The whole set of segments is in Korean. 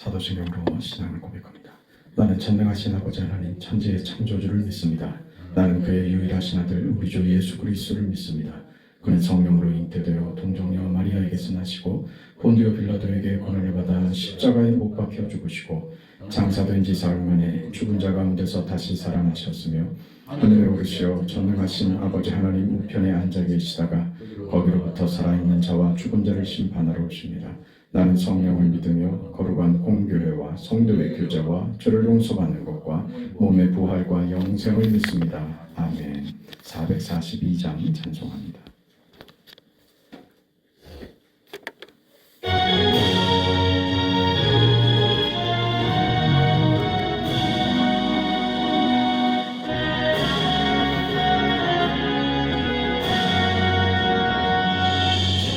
사도신경으로 신앙을 고백합니다. 나는 전능하신 아버지 하나님 천지의 창조주를 믿습니다. 나는 그의 유일하신 아들 우리 주 예수 그리스도를 믿습니다. 그는 성령으로 잉태되어 동정녀 마리아에게서 나시고 본디오 빌라도에게 고난을 받아 십자가에 못 박혀 죽으시고 장사된 지 사흘 만에 죽은 자 가운데서 다시 살아나셨으며 하늘에 오르시어 전능하신 아버지 하나님 우편에 앉아 계시다가 거기로부터 살아있는 자와 죽은 자를 심판하러 오십니다. 나는 성령을 믿으며 거룩한 공교회와 성도의 교제와 죄를 용서받는 것과 몸의 부활과 영생을 믿습니다. 아멘. 442장 찬송합니다.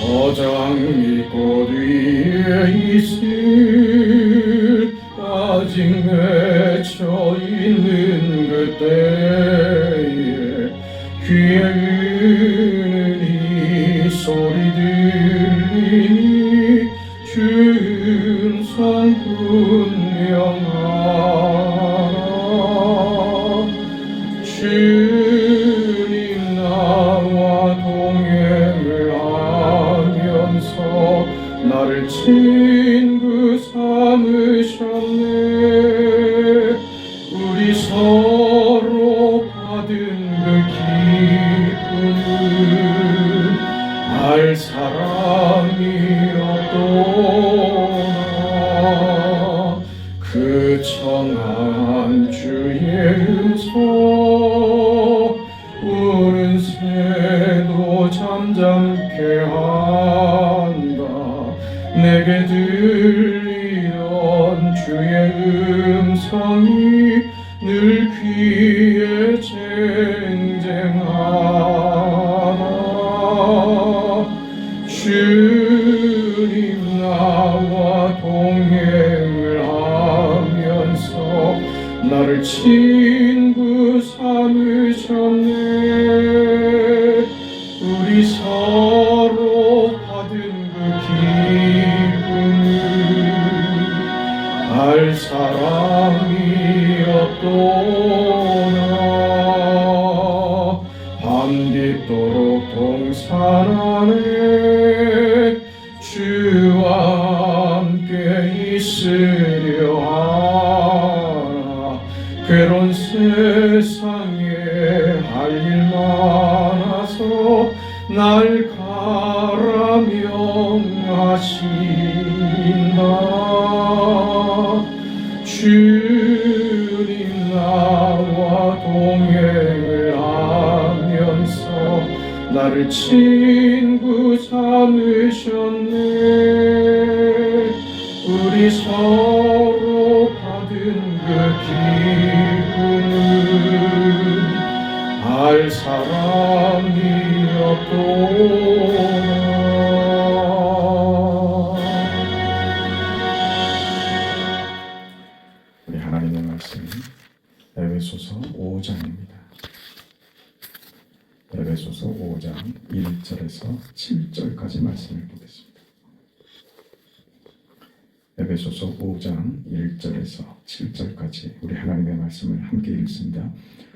저장이 꽃 위에 있을 아직 맺혀 있는 그때에 귀에 있는 이 소리 들리니 준성 분명하라. 주님 나와 동행을 하면서 나를 친구 삼으셨네. 우리 서로 받은 그 기쁨은 알 사람이 없도다. 그 청한 주의 음성 우는 새도 잠잠케 한다. 내게 들리던 주의 음성이 늘 귀에 쟁쟁하다. 주님 나와 동행을 하면서 나를 친구 삼으셨네. 우리 서로 받은 그 기쁨을 알 사람이 없도다. 밤늦도록 동산 안에 주와 함께 있으려 하라. 괴로운 세상에 할 일 많아서 날 가라 명하신다. 주님 나와 동행을 하면서 나를 친구 삼으셨네. 우리 서로 받은 그 기쁨은 알 사람이 없도다. 우리 하나님의 말씀 에베소서 5장입니다. 에베소서 5장 1절에서 7절까지 말씀을 보겠습니다. 에베소서 5장 1절에서 7절까지 우리 하나님의 말씀을 함께 읽습니다.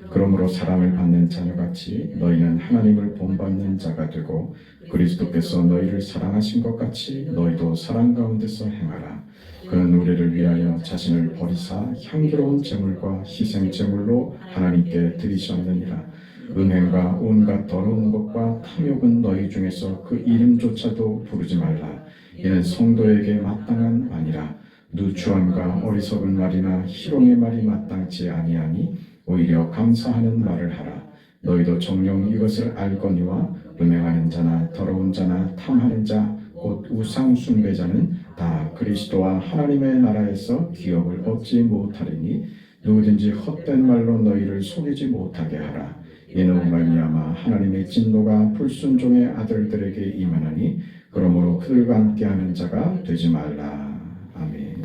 그러므로 사랑을 받는 자녀같이 너희는 하나님을 본받는 자가 되고 그리스도께서 너희를 사랑하신 것 같이 너희도 사랑 가운데서 행하라. 그는 우리를 위하여 자신을 버리사 향기로운 제물과 희생 제물로 하나님께 드리셨느니라. 음행과 온갖 더러운 것과 탐욕은 너희 중에서 그 이름조차도 부르지 말라. 이는 성도에게 마땅한 말이라. 누추함과 어리석은 말이나 희롱의 말이 마땅치 아니하니 오히려 감사하는 말을 하라. 너희도 정녕 이것을 알거니와 음행하는 자나 더러운 자나 탐하는 자 곧 우상 숭배자는 다 그리스도와 하나님의 나라에서 기업을 얻지 못하리니 누구든지 헛된 말로 너희를 속이지 못하게 하라. 이는 말미암아 하나님의 진노가 불순종의 아들들에게 임하나니 그러므로 그들과 함께하는 자가 되지 말라. 아멘.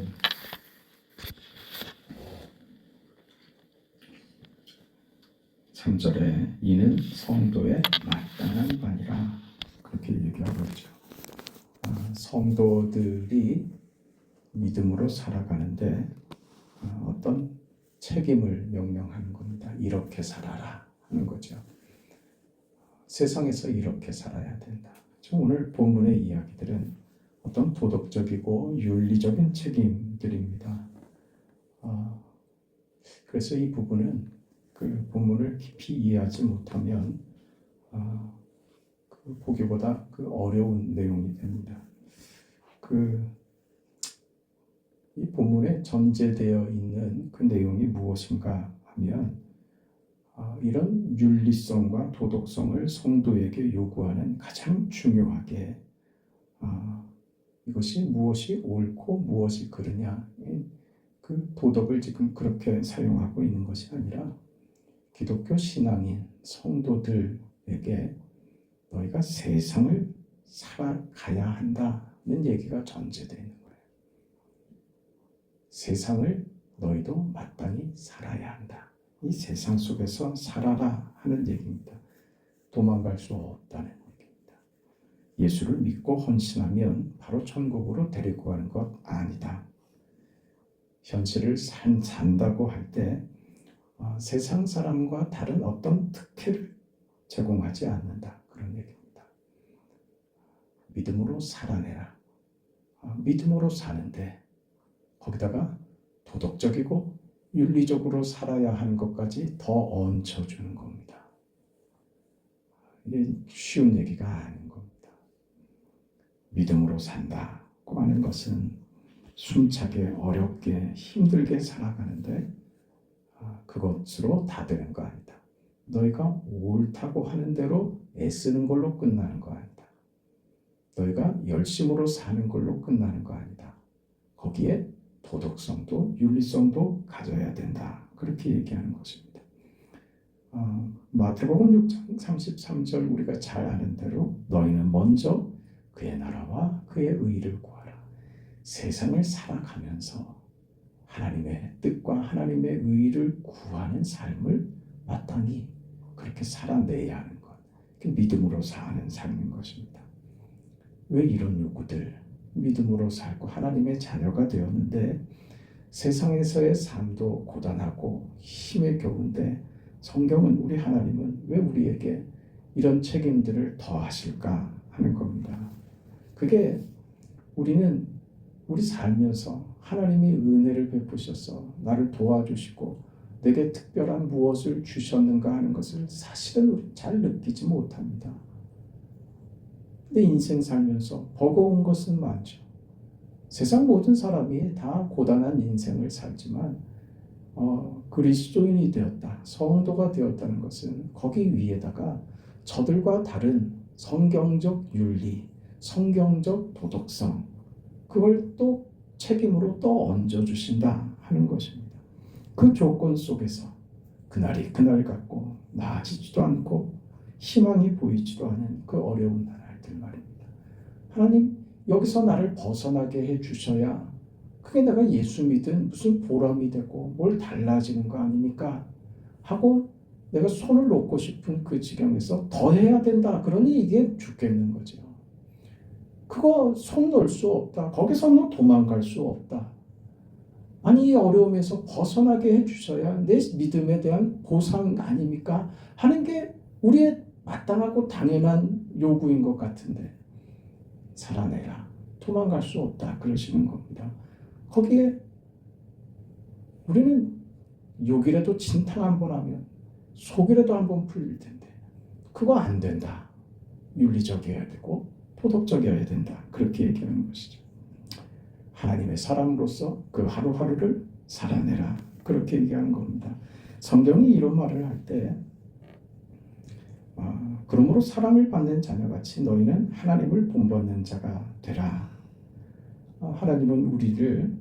3절에 이는 성도의 마땅한 바니라 그렇게 얘기하고 있죠. 성도들이 믿음으로 살아가는데 어떤 책임을 명령하는 겁니다. 이렇게 살아라 하는 거죠. 세상에서 이렇게 살아야 된다. 오늘 본문의 이야기들은 어떤 도덕적이고 윤리적인 책임들입니다. 그래서 이 부분은 그 본문을 깊이 이해하지 못하면 그 보기보다 그 어려운 내용이 됩니다. 이 본문에 전제되어 있는 그 내용이 무엇인가 하면 이런 윤리성과 도덕성을 성도에게 요구하는 가장 중요하게 이것이 무엇이 옳고 무엇이 그르냐, 그 도덕을 지금 그렇게 사용하고 있는 것이 아니라 기독교 신앙인 성도들에게 너희가 세상을 살아가야 한다는 얘기가 전제되어 있는 거예요. 세상을 너희도 마땅히 살아야 한다. 이 세상 속에서 살아라 하는 얘기입니다. 도망갈 수 없다는 얘기입니다. 예수를 믿고 헌신하면 바로 천국으로 데리고 가는 것 아니다. 현실을 산다고 할 때 세상 사람과 다른 어떤 특혜를 제공하지 않는다. 그런 얘기입니다. 믿음으로 살아내라. 믿음으로 사는데 거기다가 도덕적이고 윤리적으로 살아야 하는 것까지 더 얹혀주는 겁니다. 이게 쉬운 얘기가 아닌 겁니다. 믿음으로 산다고 하는 것은 숨차게 어렵게 힘들게 살아가는데 그것으로 다 되는 거 아니다. 너희가 옳다고 하는 대로 애쓰는 걸로 끝나는 거 아니다. 너희가 열심으로 사는 걸로 끝나는 거 아니다. 거기에 도덕성도 윤리성도 가져야 된다. 그렇게 얘기하는 것입니다. 마태복음 6장 33절 우리가 잘 아는 대로 너희는 먼저 그의 나라와 그의 의를 구하라. 세상을 살아가면서 하나님의 뜻과 하나님의 의를 구하는 삶을 마땅히 그렇게 살아내야 하는 것. 믿음으로 사는 삶인 것입니다. 왜 이런 요구들? 믿음으로 살고 하나님의 자녀가 되었는데 세상에서의 삶도 고단하고 힘에 겨운데 성경은 우리 하나님은 왜 우리에게 이런 책임들을 더하실까 하는 겁니다. 그게 우리는 우리 살면서 하나님이 은혜를 베푸셔서 나를 도와주시고 내게 특별한 무엇을 주셨는가 하는 것을 사실은 잘 느끼지 못합니다. 근데 인생 살면서 버거운 것은 많죠. 세상 모든 사람이 다 고단한 인생을 살지만 그리스도인이 되었다, 성도가 되었다는 것은 거기 위에다가 저들과 다른 성경적 윤리, 성경적 도덕성 그걸 또 책임으로 또 얹어주신다 하는 것입니다. 그 조건 속에서 그날이 그날 같고 나아지지도 않고 희망이 보이지도 않은 그 어려운 날들 말입니다. 하나님 여기서 나를 벗어나게 해주셔야 그게 내가 예수 믿은 무슨 보람이 되고 뭘 달라지는 거 아닙니까? 하고 내가 손을 놓고 싶은 그 지경에서 더 해야 된다. 그러니 이게 죽겠는 거죠. 그거 손 놓을 수 없다. 거기서 도망갈 수 없다. 아니 이 어려움에서 벗어나게 해주셔야 내 믿음에 대한 보상 아닙니까? 하는 게 우리의 마땅하고 당연한 요구인 것 같은데 살아내라. 도망갈 수 없다. 그러시는 겁니다. 거기에 우리는 욕이라도 진탕 한번 하면 속이라도 한번 풀릴 텐데 그거 안 된다. 윤리적이어야 되고 도덕적이어야 된다. 그렇게 얘기하는 것이죠. 하나님의 사람으로서 그 하루하루를 살아내라. 그렇게 얘기하는 겁니다. 성경이 이런 말을 할 때 그러므로 사랑을 받는 자녀같이 너희는 하나님을 본받는 자가 되라. 하나님은 우리를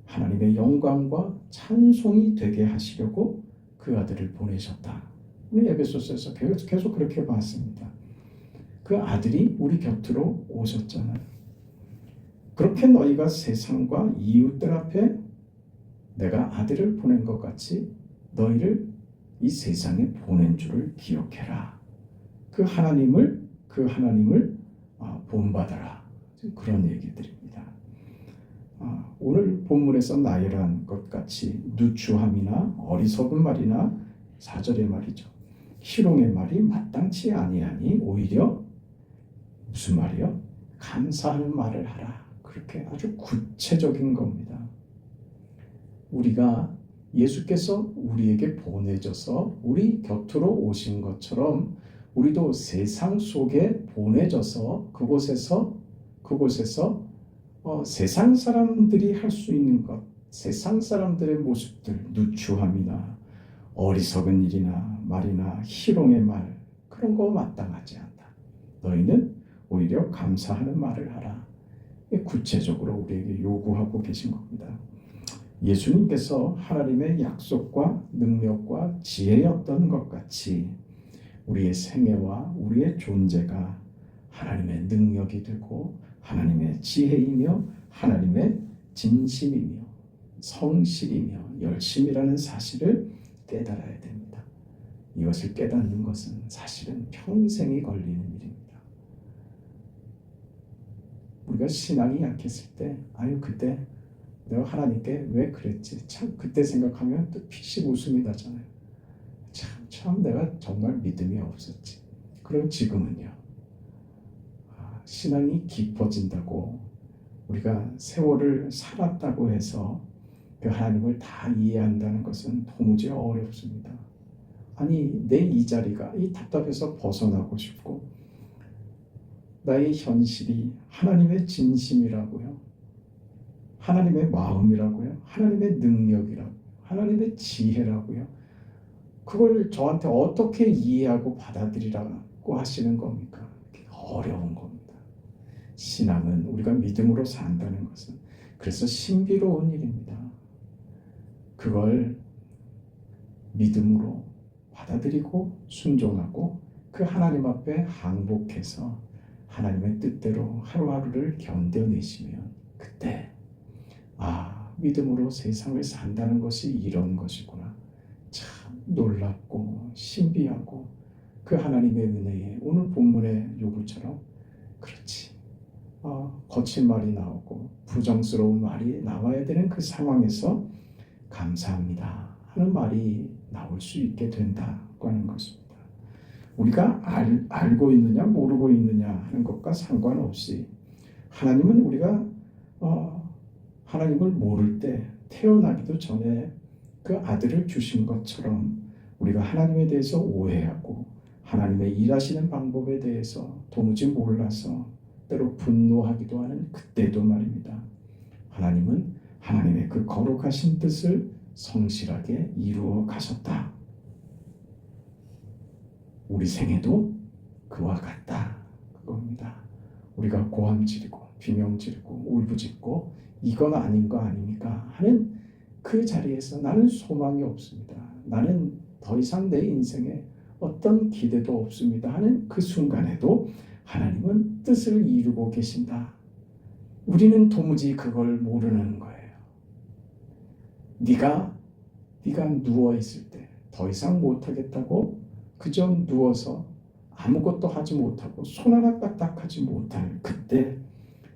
하나님의 영광과 찬송이 되게 하시려고 그 아들을 보내셨다. 우리 에베소서에서 계속 그렇게 봤습니다. 그 아들이 우리 곁으로 오셨잖아요. 그렇게 너희가 세상과 이웃들 앞에 내가 아들을 보낸 것 같이 너희를 이 세상에 보낸 줄을 기억해라. 그 하나님을 본받아라. 그런 얘기들입니다. 오늘 본문에서 나열한 것 같이 누추함이나 어리석은 말이나 4절의 말이죠. 희롱의 말이 마땅치 아니하니 오히려 무슨 말이요? 감사하는 말을 하라. 그렇게 아주 구체적인 겁니다. 우리가 예수께서 우리에게 보내져서 우리 곁으로 오신 것처럼 우리도 세상 속에 보내져서 그곳에서 세상 사람들이 할 수 있는 것, 세상 사람들의 모습들, 누추함이나 어리석은 일이나 말이나 희롱의 말, 그런 거 마땅하지 않다. 너희는 오히려 감사하는 말을 하라. 구체적으로 우리에게 요구하고 계신 겁니다. 예수님께서 하나님의 약속과 능력과 지혜였던 것 같이 우리의 생애와 우리의 존재가 하나님의 능력이 되고 하나님의 지혜이며 하나님의 진심이며 성실이며 열심이라는 사실을 깨달아야 됩니다. 이것을 깨닫는 것은 사실은 평생이 걸리는 일입니다. 우리가 신앙이 약했을 때 그때 내가 하나님께 왜 그랬지? 참 그때 생각하면 또 피식 웃음이 나잖아요. 참 내가 정말 믿음이 없었지. 그럼 지금은요. 신앙이 깊어진다고 우리가 세월을 살았다고 해서 그 하나님을 다 이해한다는 것은 도무지 어렵습니다. 내 이 자리가 답답해서 벗어나고 싶고 나의 현실이 하나님의 진심이라고요. 하나님의 마음이라고요. 하나님의 능력이라고요. 하나님의 지혜라고요. 그걸 저한테 어떻게 이해하고 받아들이라고 하시는 겁니까? 어려운 겁니다. 신앙은 우리가 믿음으로 산다는 것은 그래서 신비로운 일입니다. 그걸 믿음으로 받아들이고 순종하고 그 하나님 앞에 항복해서 하나님의 뜻대로 하루하루를 견뎌내시면 그때 믿음으로 세상을 산다는 것이 이런 것이구나. 참 놀랍고 신비하고 그 하나님의 은혜에 오늘 본문의 요구처럼 그렇지. 거친 말이 나오고 부정스러운 말이 나와야 되는 그 상황에서 감사합니다 하는 말이 나올 수 있게 된다고 하는 것입니다. 우리가 알고 있느냐 모르고 있느냐 하는 것과 상관없이 하나님은 우리가 하나님을 모를 때 태어나기도 전에 그 아들을 주신 것처럼 우리가 하나님에 대해서 오해하고 하나님의 일하시는 방법에 대해서 도무지 몰라서 때로 분노하기도 하는 그때도 말입니다. 하나님은 하나님의 그 거룩하신 뜻을 성실하게 이루어 가셨다. 우리 생애도 그와 같다. 그겁니다. 우리가 고함 지르고 비명 지르고 울부짖고 이건 아닌 거 아닙니까? 하는 그 자리에서 나는 소망이 없습니다. 나는 더 이상 내 인생에 어떤 기대도 없습니다 하는 그 순간에도 하나님은 뜻을 이루고 계신다. 우리는 도무지 그걸 모르는 거예요. 네가 누워있을 때 더 이상 못하겠다고 그저 누워서 아무것도 하지 못하고 손 하나 까딱하지 못할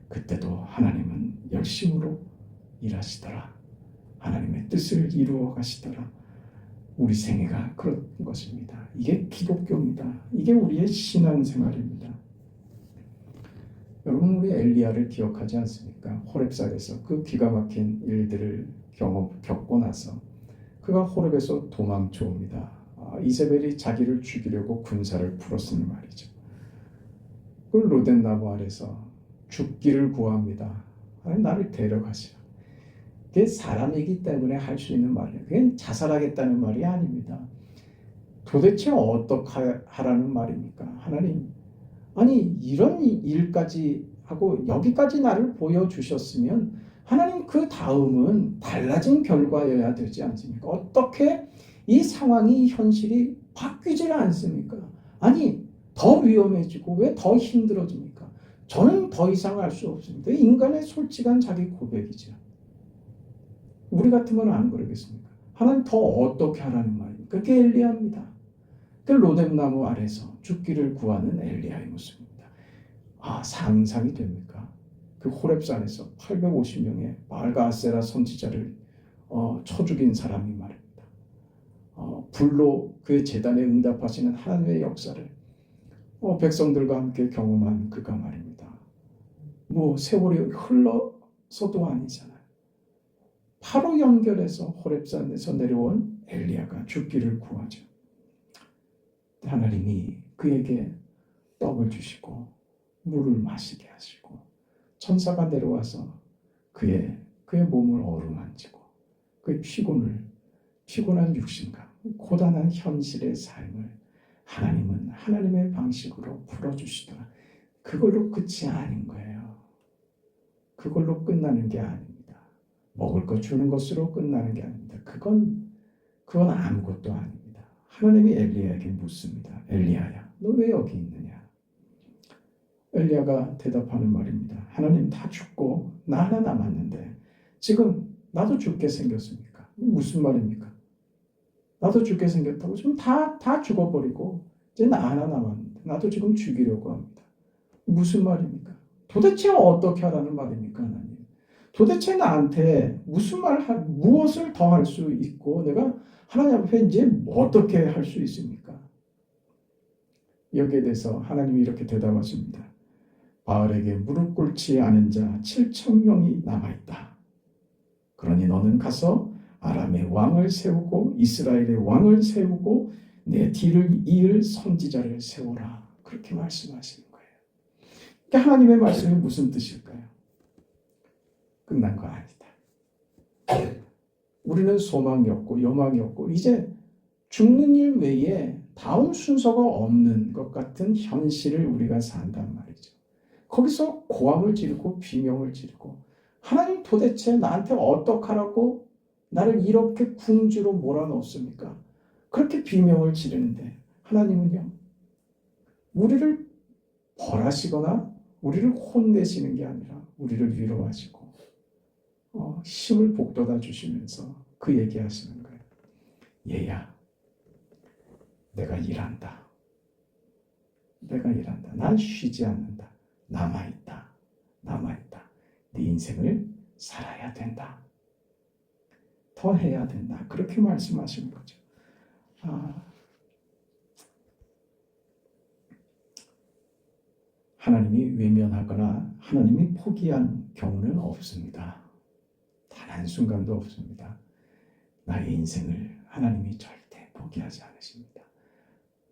그때도 하나님은 열심으로 일하시더라. 하나님의 뜻을 이루어 가시더라. 우리 생애가 그런 것입니다. 이게 기독교입니다. 이게 우리의 신앙생활입니다. 여러분 우리 엘리야를 기억하지 않습니까? 호렙산에서 그 기가 막힌 일들을 겪고 나서 그가 호렙에서 도망쳐 옵니다. 이세벨이 자기를 죽이려고 군사를 풀었으니 말이죠. 그 로덴 나무 아래서 죽기를 구합니다. 나를 데려가시라. 그게 사람이기 때문에 할 수 있는 말이에요. 그게 자살하겠다는 말이 아닙니다. 도대체 어떻게 하라는 말입니까? 하나님, 이런 일까지 하고 여기까지 나를 보여주셨으면 하나님 그 다음은 달라진 결과여야 되지 않습니까? 어떻게 이 상황이 현실이 바뀌질 않습니까? 더 위험해지고 왜 더 힘들어집니까? 저는 더 이상 할 수 없습니다. 인간의 솔직한 자기 고백이죠. 우리 같으면 안 그러겠습니까? 하나님 더 어떻게 하라는 말입니까? 그게 엘리야입니다. 그 로뎀나무 아래서 죽기를 구하는 엘리야의 모습입니다. 상상이 됩니까? 그 그 호렙산에서 850명의 바알과 아세라 선지자를 쳐 죽인 사람이 말입니다. 불로 그의 제단에 응답하시는 하나님의 역사를 백성들과 함께 경험한 그가 말입니다. 뭐 세월이 흘러서도 아니잖아요. 바로 연결해서 호렙산에서 내려온 엘리야가 죽기를 구하죠. 하나님이 그에게 떡을 주시고 물을 마시게 하시고 천사가 내려와서 그의 몸을 어루만지고 그의 피곤한 육신과 고단한 현실의 삶을 하나님은 하나님의 방식으로 풀어주시더라. 그걸로 끝이 아닌 거예요. 그걸로 끝나는 게 아닙니다. 먹을 것 주는 것으로 끝나는 게 아닙니다. 그건 아무것도 아닙니다. 하나님이 엘리야에게 묻습니다. 엘리야야, 너 왜 여기 있느냐? 엘리야가 대답하는 말입니다. 하나님, 다 죽고 나 하나 남았는데 지금 나도 죽게 생겼습니까? 무슨 말입니까? 나도 죽게 생겼다고 지금 다 죽어버리고 이제 나 하나 남았는데 나도 지금 죽이려고 합니다. 무슨 말입니까? 도대체 어떻게 하라는 말입니까, 하나님? 도대체 나한테 무엇을 더 할 수 있고 내가 하나님 앞에 이제 어떻게 할 수 있습니까? 여기에 대해서 하나님이 이렇게 대답하십니다. 바알에게 무릎 꿇지 않은 자 7,000명이 남아있다. 그러니 너는 가서 아람의 왕을 세우고 이스라엘의 왕을 세우고 내 뒤를 이을 선지자를 세워라. 그렇게 말씀하시는 거예요. 그러니까 하나님의 말씀이 무슨 뜻일까요? 끝난 거 아니다. 우리는 소망이 없고 여망이 없고 이제 죽는 일 외에 다음 순서가 없는 것 같은 현실을 우리가 산단 말이죠. 거기서 고함을 지르고 비명을 지르고 하나님 도대체 나한테 어떡하라고 나를 이렇게 궁지로 몰아넣습니까? 그렇게 비명을 지르는데 하나님은요, 우리를 벌하시거나 우리를 혼내시는 게 아니라 우리를 위로하시고 힘을 북돋아 주시면서 그 얘기하시는 거예요. 얘야, 내가 일한다. 난 쉬지 않는다. 남아있다. 네 인생을 살아야 된다. 더 해야 된다. 그렇게 말씀하시는 거죠. 하나님이 외면하거나 하나님이 포기한 경우는 없습니다. 단 한순간도 없습니다. 나의 인생을 하나님이 절대 포기하지 않으십니다.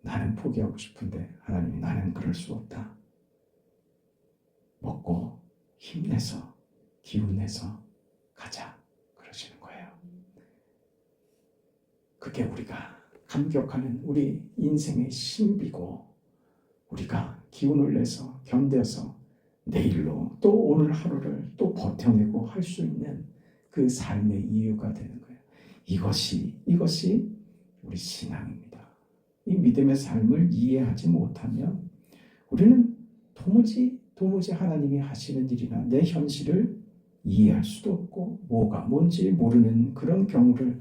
나는 포기하고 싶은데 하나님이 나는 그럴 수 없다. 먹고 힘내서 기운내서 가자 그러시는 거예요. 그게 우리가 감격하는 우리 인생의 신비고 우리가 기운을 내서 견뎌서 내일로 또 오늘 하루를 또 버텨내고 할 수 있는 그 삶의 이유가 되는 거예요. 이것이 우리 신앙입니다. 이 믿음의 삶을 이해하지 못하면 우리는 도무지 하나님이 하시는 일이나 내 현실을 이해할 수도 없고 뭐가 뭔지 모르는 그런 경우를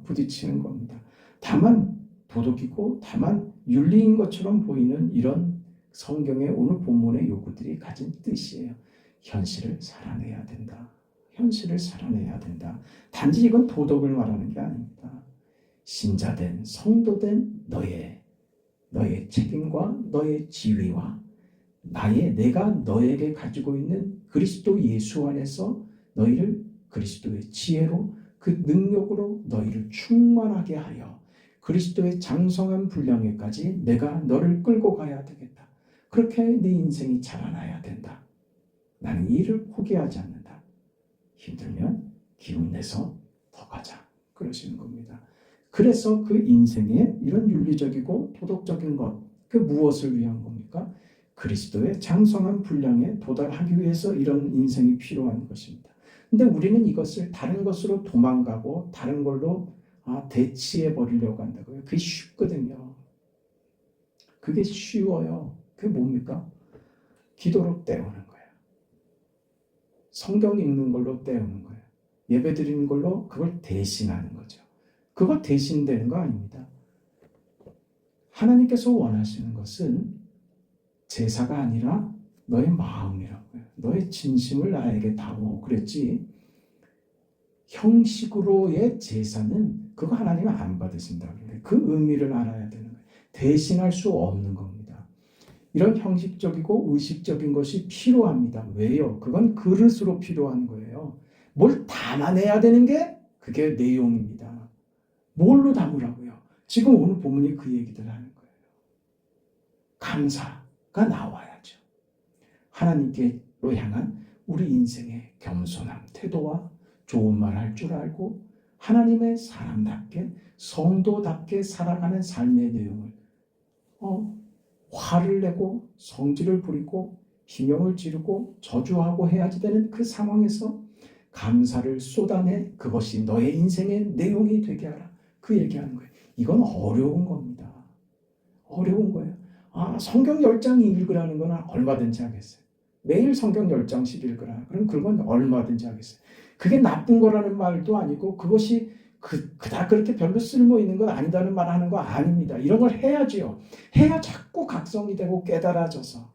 부딪히는 겁니다. 다만 도덕이고 다만 윤리인 것처럼 보이는 이런 성경의 오늘 본문의 요구들이 가진 뜻이에요. 현실을 살아내야 된다. 단지 이건 도덕을 말하는 게 아닙니다. 신자된 성도된 너의 책임과 너의 지위와 내가 너에게 가지고 있는 그리스도 예수 안에서 너희를 그리스도의 지혜로 그 능력으로 너희를 충만하게 하여 그리스도의 장성한 분량에까지 내가 너를 끌고 가야 되겠다. 그렇게 네 인생이 자라나야 된다. 나는 이 일을 포기하지 않는다. 힘들면 기운내서 더 가자. 그러시는 겁니다. 그래서 그 인생의 이런 윤리적이고 도덕적인 것, 그 무엇을 위한 겁니까? 그리스도의 장성한 분량에 도달하기 위해서 이런 인생이 필요한 것입니다. 근데 우리는 이것을 다른 것으로 도망가고 다른 걸로 대치해 버리려고 한다고요. 그게 쉽거든요. 그게 쉬워요. 그게 뭡니까? 기도로 때우는 거예요. 성경 읽는 걸로 때우는 거예요. 예배 드리는 걸로 그걸 대신하는 거죠. 그거 대신되는 거 아닙니다. 하나님께서 원하시는 것은 제사가 아니라 너의 마음이라고요. 너의 진심을 나에게 다오 그랬지. 형식으로의 제사는 그거 하나님은 안 받으신다. 그 의미를 알아야 되는 거예요. 대신할 수 없는 겁니다. 이런 형식적이고 의식적인 것이 필요합니다. 왜요? 그건 그릇으로 필요한 거예요. 뭘 담아내야 되는 게 그게 내용입니다. 뭘로 담으라고요? 지금 오늘 본문이 그 얘기들 하는 거예요. 감사가 나와야죠. 하나님께로 향한 우리 인생의 겸손함, 태도와 좋은 말 할 줄 알고 하나님의 사람답게 성도답게 살아가는 삶의 내용을 화를 내고 성질을 부리고 비명을 지르고 저주하고 해야지 되는 그 상황에서 감사를 쏟아내 그것이 너의 인생의 내용이 되게 하라. 그 얘기하는 거예요. 이건 어려운 겁니다. 어려운 거예요. 성경 10장 읽으라는 건 얼마든지 하겠어요. 매일 성경 10장씩 읽으라. 그럼 그건 얼마든지 하겠어요. 그게 나쁜 거라는 말도 아니고 그것이 그닥 그렇게 별로 쓸모 있는 건 아니다는 말 하는 거 아닙니다. 이런 걸 해야지요. 해야 자꾸 각성이 되고 깨달아져서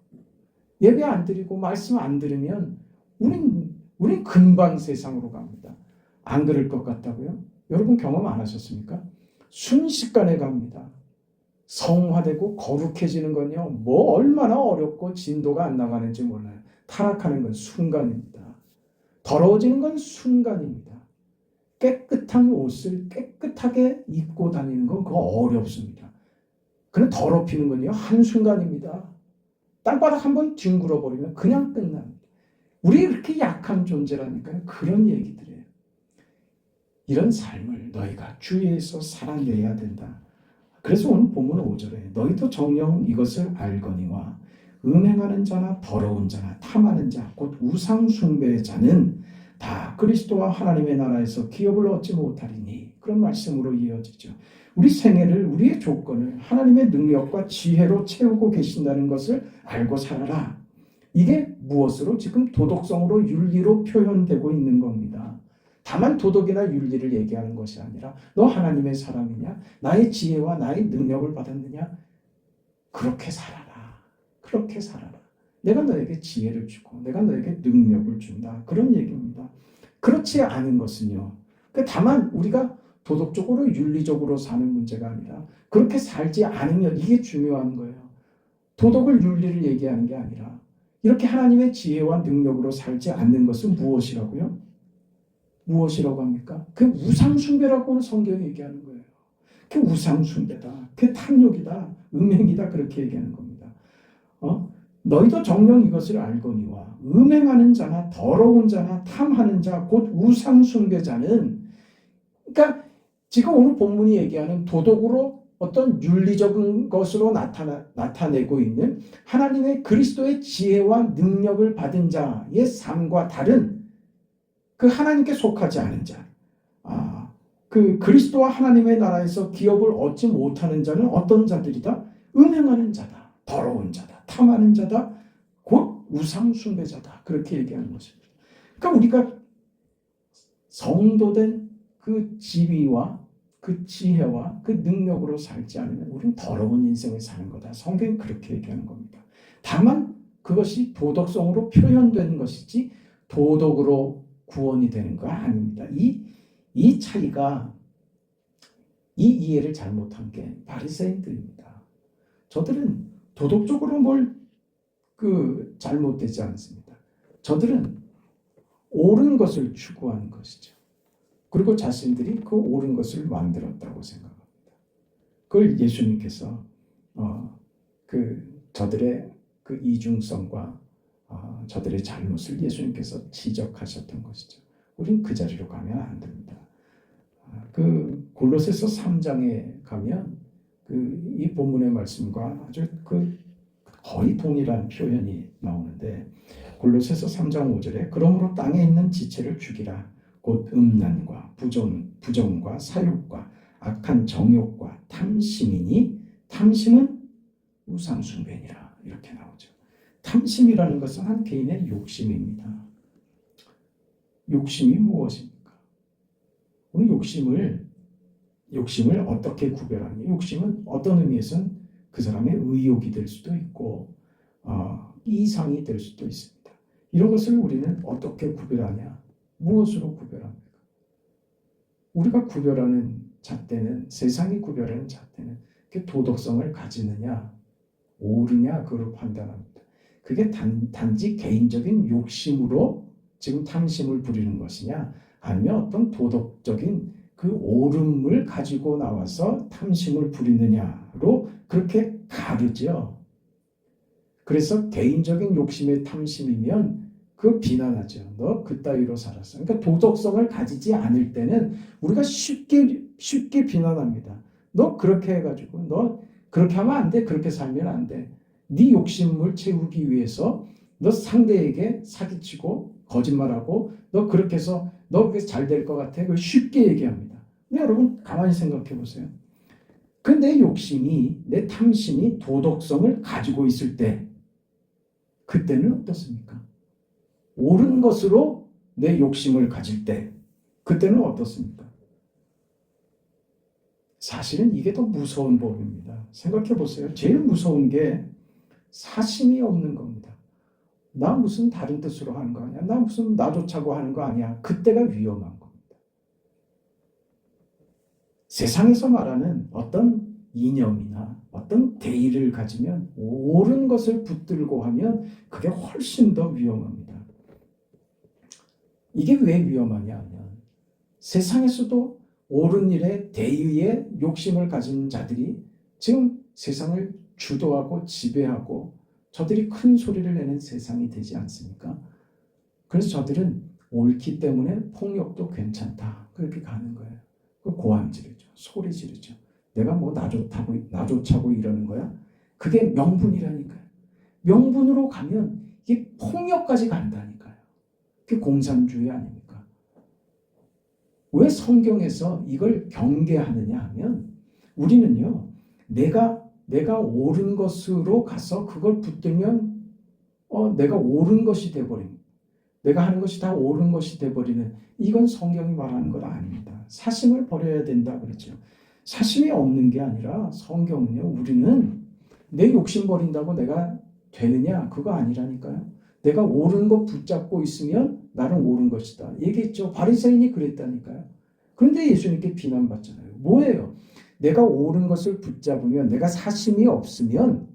예배 안 드리고 말씀 안 들으면 우린 금방 세상으로 갑니다. 안 그럴 것 같다고요? 여러분 경험 안 하셨습니까? 순식간에 갑니다. 성화되고 거룩해지는 건요. 뭐 얼마나 어렵고 진도가 안 나가는지 몰라요. 타락하는 건 순간입니다. 더러워지는 건 순간입니다. 깨끗한 옷을 깨끗하게 입고 다니는 건 그거 어렵습니다. 그냥 더럽히는 건요. 한순간입니다. 땅바닥 한번 뒹굴어 버리면 그냥 끝납니다. 우리 그렇게 약한 존재라니까요. 그런 얘기들이에요. 이런 삶을 너희가 주위에서 살아내야 된다. 그래서 오늘 본문 5절에 너희도 정녕 이것을 알거니와 음행하는 자나 더러운 자나 탐하는 자 곧 우상 숭배의 자는 다 그리스도와 하나님의 나라에서 기업을 얻지 못하리니 그런 말씀으로 이어지죠. 우리 생애를 우리의 조건을 하나님의 능력과 지혜로 채우고 계신다는 것을 알고 살아라. 이게 무엇으로? 지금 도덕성으로 윤리로 표현되고 있는 겁니다. 다만 도덕이나 윤리를 얘기하는 것이 아니라 너 하나님의 사람이냐? 나의 지혜와 나의 능력을 받았느냐? 그렇게 살아라. 그렇게 살아라. 내가 너에게 지혜를 주고 내가 너에게 능력을 준다. 그런 얘기입니다. 그렇지 않은 것은요. 다만 우리가 도덕적으로 윤리적으로 사는 문제가 아니라 그렇게 살지 않으면 이게 중요한 거예요. 도덕을 윤리를 얘기하는 게 아니라 이렇게 하나님의 지혜와 능력으로 살지 않는 것은 무엇이라고요? 무엇이라고 합니까? 그 우상숭배라고 성경이 얘기하는 거예요. 그 우상숭배다. 그 탐욕이다. 음행이다. 그렇게 얘기하는 겁니다. 너희도 정녕 이것을 알거니와 음행하는 자나 더러운 자나 탐하는 자 곧 우상숭배자는 그러니까 지금 오늘 본문이 얘기하는 도덕으로 어떤 윤리적인 것으로 나타내고 있는 하나님의 그리스도의 지혜와 능력을 받은 자의 삶과 다른 그 하나님께 속하지 않은 자, 그 그리스도와 하나님의 나라에서 기업을 얻지 못하는 자는 어떤 자들이다? 음행하는 자다, 더러운 자다, 탐하는 자다, 곧 우상 숭배자다. 그렇게 얘기하는 것입니다. 그러니까 우리가 성도된 그 지위와 그 지혜와 그 능력으로 살지 않으면 우리는 더러운 인생을 사는 거다. 성경은 그렇게 얘기하는 겁니다. 다만 그것이 도덕성으로 표현되는 것이지 도덕으로 구원이 되는 거 아닙니다. 이 차이가 이 이해를 잘못한 게 바리새인들입니다. 저들은 도덕적으로 뭘 잘못되지 않습니다. 저들은 옳은 것을 추구하는 것이죠. 그리고 자신들이 그 옳은 것을 만들었다고 생각합니다. 그걸 예수님께서 저들의 그 이중성과 저들의 잘못을 예수님께서 지적하셨던 것이죠. 우리는 그 자리로 가면 안 됩니다. 그 골로새서 3장에 가면 이 본문의 말씀과 아주 거의 동일한 표현이 나오는데 골로새서 3장 5절에 그러므로 땅에 있는 지체를 죽이라. 곧 음란과 부정과 사욕과 악한 정욕과 탐심이니 탐심은 우상숭배니라. 이렇게 나오죠. 탐심이라는 것은 한 개인의 욕심입니다. 욕심이 무엇입니까? 오늘 욕심을 어떻게 구별하냐? 욕심은 어떤 의미에서는 그 사람의 의욕이 될 수도 있고 이상이 될 수도 있습니다. 이런 것을 우리는 어떻게 구별하냐? 무엇으로 구별합니까? 우리가 구별하는 잣대는, 세상이 구별하는 잣대는 그게 도덕성을 가지느냐 옳으냐 그걸 판단합니다. 그게 단지 개인적인 욕심으로 지금 탐심을 부리는 것이냐, 아니면 어떤 도덕적인 그 옳음을 가지고 나와서 탐심을 부리느냐로 그렇게 가르죠. 그래서 개인적인 욕심의 탐심이면 그 비난하죠. 너 그따위로 살았어. 그러니까 도덕성을 가지지 않을 때는 우리가 쉽게 비난합니다. 너 그렇게 해가지고 너 그렇게 하면 안 돼. 그렇게 살면 안 돼. 네 욕심을 채우기 위해서 너 상대에게 사기치고 거짓말하고 너 그렇게 해서 너 그게 잘 될 것 같아. 그걸 쉽게 얘기합니다. 근데 여러분 가만히 생각해 보세요. 그 내 욕심이, 내 탐심이 도덕성을 가지고 있을 때 그때는 어떻습니까? 옳은 것으로 내 욕심을 가질 때 그때는 어떻습니까? 사실은 이게 더 무서운 법입니다. 생각해 보세요. 제일 무서운 게 사심이 없는 겁니다. 나 무슨 다른 뜻으로 하는 거 아니야? 나 무슨 나 좋자고 하는 거 아니야? 그때가 위험한 겁니다. 세상에서 말하는 어떤 이념이나 어떤 대의를 가지면 옳은 것을 붙들고 하면 그게 훨씬 더 위험합니다. 이게 왜 위험하냐 하면 세상에서도 옳은 일에 대의에 욕심을 가진 자들이 지금 세상을 주도하고 지배하고 저들이 큰 소리를 내는 세상이 되지 않습니까? 그래서 저들은 옳기 때문에 폭력도 괜찮다. 그렇게 가는 거예요. 고함 지르죠. 소리 지르죠. 내가 뭐 나 좋다고 이러는 거야? 그게 명분이라니까요. 명분으로 가면 이게 폭력까지 간다니까요. 그게 공산주의 아닙니까? 왜 성경에서 이걸 경계하느냐 하면 우리는요. 내가 옳은 것으로 가서 그걸 붙들면 내가 옳은 것이 돼버립니다. 내가 하는 것이 다 옳은 것이 돼버리는, 이건 성경이 말하는 것 아닙니다. 사심을 버려야 된다 그랬죠. 사심이 없는 게 아니라 성경은요. 우리는 내 욕심 버린다고 내가 되느냐? 그거 아니라니까요. 내가 옳은 것 붙잡고 있으면 나는 옳은 것이다. 얘기했죠. 바리새인이 그랬다니까요. 그런데 예수님께 비난받잖아요. 뭐예요? 내가 옳은 것을 붙잡으면, 내가 사심이 없으면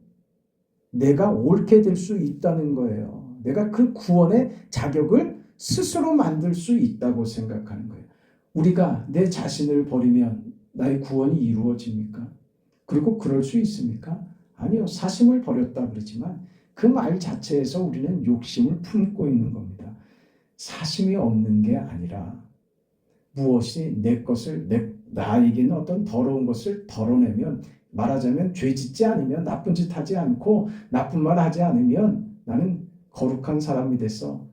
내가 옳게 될 수 있다는 거예요. 내가 그 구원의 자격을 스스로 만들 수 있다고 생각하는 거예요. 우리가 내 자신을 버리면 나의 구원이 이루어집니까? 그리고 그럴 수 있습니까? 아니요. 사심을 버렸다 그러지만 그 말 자체에서 우리는 욕심을 품고 있는 겁니다. 사심이 없는 게 아니라 무엇이 내 것을, 나에게는 어떤 더러운 것을 덜어내면, 말하자면 죄 짓지 않으면, 나쁜 짓 하지 않고 나쁜 말 하지 않으면 나는 거룩한 사람이 돼서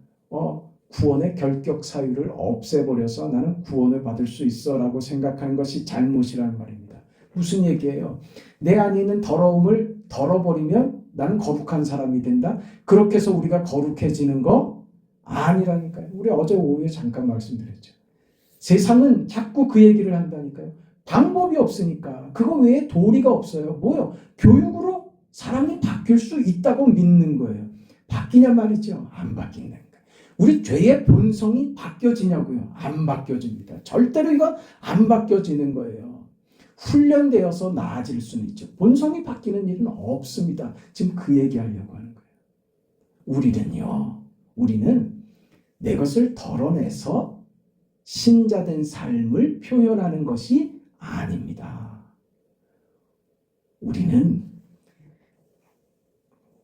구원의 결격 사유를 없애버려서 나는 구원을 받을 수 있어 라고 생각하는 것이 잘못이라는 말입니다. 무슨 얘기예요? 내 안에 있는 더러움을 덜어버리면 나는 거룩한 사람이 된다? 그렇게 해서 우리가 거룩해지는 거 아니라니까요. 우리 어제 오후에 잠깐 말씀드렸죠. 세상은 자꾸 그 얘기를 한다니까요. 방법이 없으니까. 그거 외에 도리가 없어요. 뭐요? 교육으로 사람이 바뀔 수 있다고 믿는 거예요. 바뀌냐 말이죠. 안 바뀐다니까. 우리 죄의 본성이 바뀌어지냐고요. 안 바뀌어집니다. 절대로 이건 안 바뀌어지는 거예요. 훈련되어서 나아질 수는 있죠. 본성이 바뀌는 일은 없습니다. 지금 그 얘기하려고 하는 거예요. 우리는 내 것을 덜어내서 신자된 삶을 표현하는 것이 아닙니다. 우리는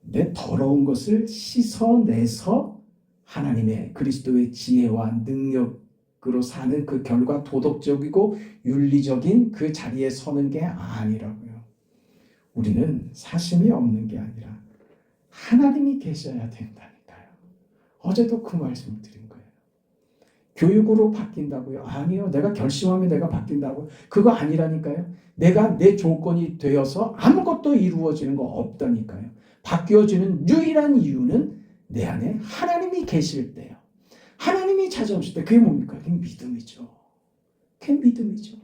내 더러운 것을 씻어내서 하나님의 그리스도의 지혜와 능력으로 사는 그 결과 도덕적이고 윤리적인 그 자리에 서는 게 아니라고요. 우리는 사심이 없는 게 아니라 하나님이 계셔야 된다니까요. 어제도 그 말씀을 드린 거예요. 교육으로 바뀐다고요? 아니요. 내가 결심하면 내가 바뀐다고요? 그거 아니라니까요. 내가 내 조건이 되어서 아무것도 이루어지는 거 없다니까요. 바뀌어지는 유일한 이유는 내 안에 하나님이 계실 때요. 하나님이 찾아오실 때 그게 뭡니까? 그게 믿음이죠. 그게 믿음이죠.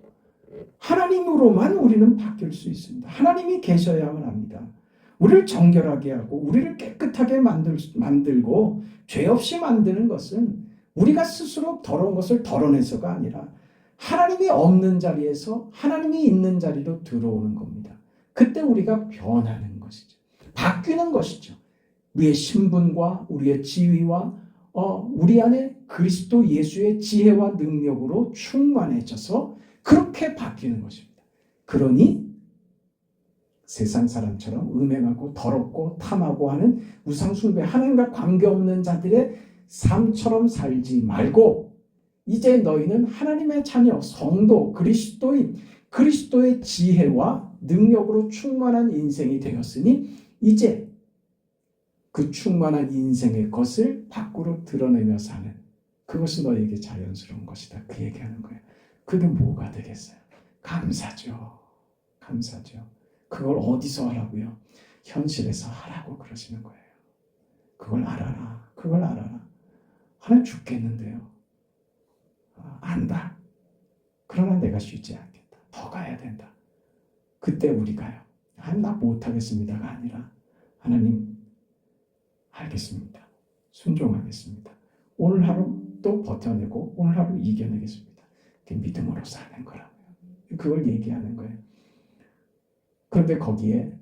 하나님으로만 우리는 바뀔 수 있습니다. 하나님이 계셔야만 합니다. 우리를 정결하게 하고 우리를 깨끗하게 만들고 죄 없이 만드는 것은 우리가 스스로 더러운 것을 덜어내서가 아니라 하나님이 없는 자리에서 하나님이 있는 자리로 들어오는 겁니다. 그때 우리가 변하는 것이죠. 바뀌는 것이죠. 우리의 신분과 우리의 지위와 우리 안에 그리스도 예수의 지혜와 능력으로 충만해져서 그렇게 바뀌는 것입니다. 그러니 세상 사람처럼 음행하고 더럽고 탐하고 하는 우상숭배, 하나님과 관계없는 자들의 삶처럼 살지 말고 이제 너희는 하나님의 자녀, 성도, 그리스도인, 그리스도의 지혜와 능력으로 충만한 인생이 되었으니 이제 그 충만한 인생의 것을 밖으로 드러내며 사는 그것이 너에게 자연스러운 것이다. 그 얘기하는 거예요. 그게 뭐가 되겠어요? 감사죠. 감사죠. 그걸 어디서 하라고요? 현실에서 하라고 그러시는 거예요. 그걸 알아라. 그걸 알아라. 하나님 죽겠는데요. 안다. 그러나 내가 쉬지 않겠다. 더 가야 된다. 그때 우리가요. 나 못하겠습니다가 아니라 하나님 알겠습니다. 순종하겠습니다. 오늘 하루 또 버텨내고 오늘 하루 이겨내겠습니다. 그 믿음으로 사는 거라고요. 그걸 얘기하는 거예요. 그런데 거기에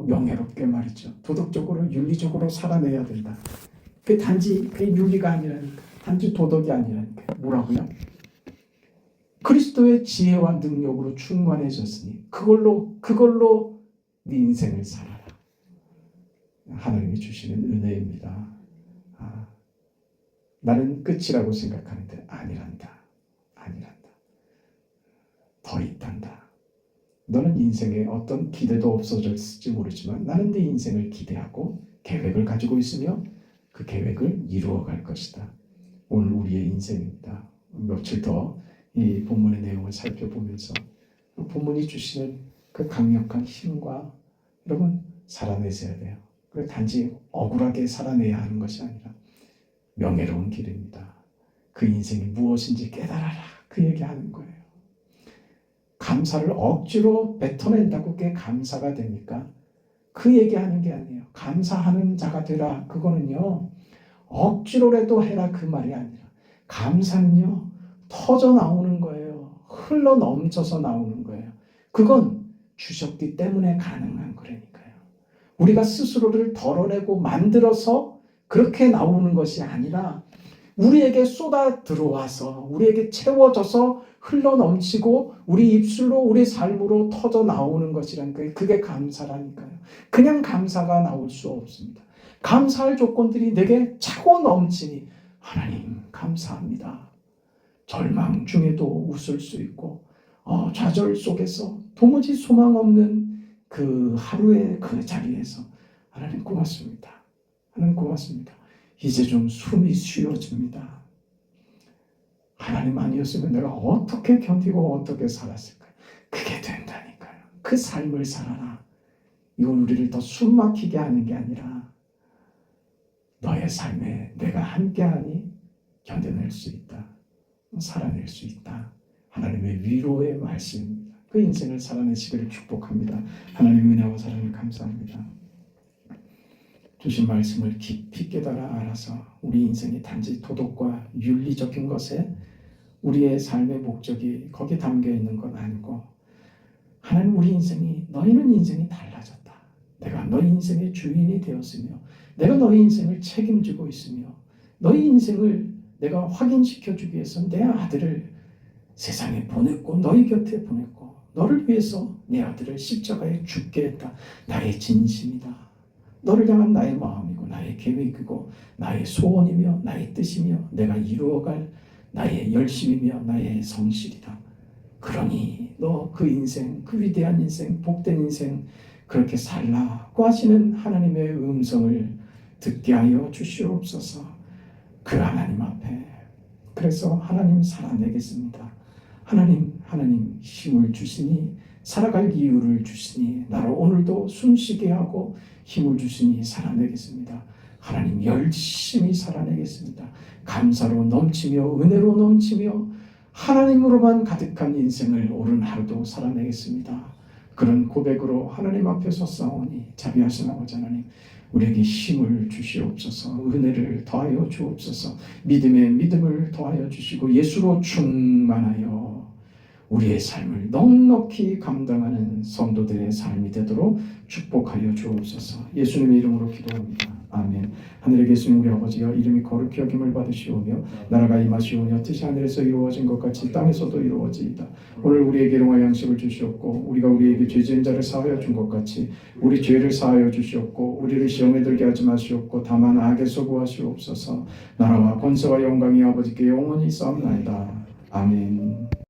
명예롭게 말이죠. 도덕적으로 윤리적으로 살아내야 된다. 그게 단지 윤리가 아니라니까. 단지 도덕이 아니라니까. 뭐라고요? 그리스도의 지혜와 능력으로 충만해졌으니 그걸로 네 인생을 살아라. 하나님이 주시는 은혜입니다. 나는 끝이라고 생각하는데 아니란다. 더 있단다. 너는 인생에 어떤 기대도 없어졌을지 모르지만 나는 네 인생을 기대하고 계획을 가지고 있으며 그 계획을 이루어갈 것이다. 오늘 우리의 인생입니다. 며칠 더 이 본문의 내용을 살펴보면서 본문이 주시는 그 강력한 힘과 여러분 살아내셔야 돼요. 그래 단지 억울하게 살아내야 하는 것이 아니라 명예로운 길입니다. 그 인생이 무엇인지 깨달아라. 그 얘기하는 거예요. 감사를 억지로 뱉어낸다고 그게 감사가 됩니까? 그 얘기하는 게 아니에요. 감사하는 자가 되라. 그거는요. 억지로라도 해라 그 말이 아니라 감사는요. 터져 나오는 거예요. 흘러 넘쳐서 나오는 거예요. 그건 주셨기 때문에 가능한 거라니까요. 우리가 스스로를 덜어내고 만들어서 그렇게 나오는 것이 아니라 우리에게 쏟아 들어와서 우리에게 채워져서 흘러 넘치고 우리 입술로 우리 삶으로 터져 나오는 것이라는 거예요. 그게 감사라니까요. 그냥 감사가 나올 수 없습니다. 감사할 조건들이 내게 차고 넘치니 하나님 감사합니다. 절망 중에도 웃을 수 있고 좌절 속에서 도무지 소망 없는 그 하루의 그 자리에서 하나님 고맙습니다. 하나님 고맙습니다. 이제 좀 숨이 쉬어집니다. 하나님 아니었으면 내가 어떻게 견디고 어떻게 살았을까요? 그게 된다니까요. 그 삶을 살아라. 이건 우리를 더 숨막히게 하는 게 아니라 너의 삶에 내가 함께하니 견뎌낼 수 있다. 살아낼 수 있다. 하나님의 위로의 말씀입니다. 그 인생을 살아내시기를 축복합니다. 하나님의 은혜와 사랑을 감사합니다. 주신 말씀을 깊이 깨달아 알아서 우리 인생이 단지 도덕과 윤리적인 것에 우리의 삶의 목적이 거기 담겨 있는 건 아니고 하나님 우리 인생이 너희는 인생이 달라졌다. 내가 너희 인생의 주인이 되었으며 내가 너희 인생을 책임지고 있으며 너희 인생을 내가 확인시켜주기 위해서 내 아들을 세상에 보냈고 너희 곁에 보냈고 너를 위해서 내 아들을 십자가에 죽게 했다. 나의 진심이다. 너를 향한 나의 마음이고 나의 계획이고 나의 소원이며 나의 뜻이며 내가 이루어갈 나의 열심이며 나의 성실이다. 그러니 너 그 인생, 그 위대한 인생, 복된 인생 그렇게 살라고 하시는 하나님의 음성을 듣게 하여 주시옵소서. 그 하나님 앞에 그래서 하나님 살아내겠습니다. 하나님 힘을 주시니 살아갈 이유를 주시니 나를 오늘도 숨쉬게 하고 힘을 주시니 살아내겠습니다. 하나님 열심히 살아내겠습니다. 감사로 넘치며 은혜로 넘치며 하나님으로만 가득한 인생을 오른 하루도 살아내겠습니다. 그런 고백으로 하나님 앞에 섰사오니 자비하신 아버지 하나님, 우리에게 힘을 주시옵소서, 은혜를 더하여 주옵소서, 믿음에 믿음을 더하여 주시고 예수로 충만하여 우리의 삶을 넉넉히 감당하는 성도들의 삶이 되도록 축복하여 주옵소서. 예수님의 이름으로 기도합니다. 아멘. 하늘에 계신 우리 아버지여, 이름이 거룩히 여김을 받으시오며 나라가 임하시오며 뜻이 하늘에서 이루어진 것 같이 땅에서도 이루어지이다. 오늘 우리에게 일용할 양식을 주시옵고 우리가 우리에게 죄 지은 자를 사하여 준 것 같이 우리 죄를 사하여 주시옵고 우리를 시험에 들게 하지 마시옵고 다만 악에서 구하시옵소서. 나라와 권세와 영광이 아버지께 영원히 있사옵나이다. 아멘.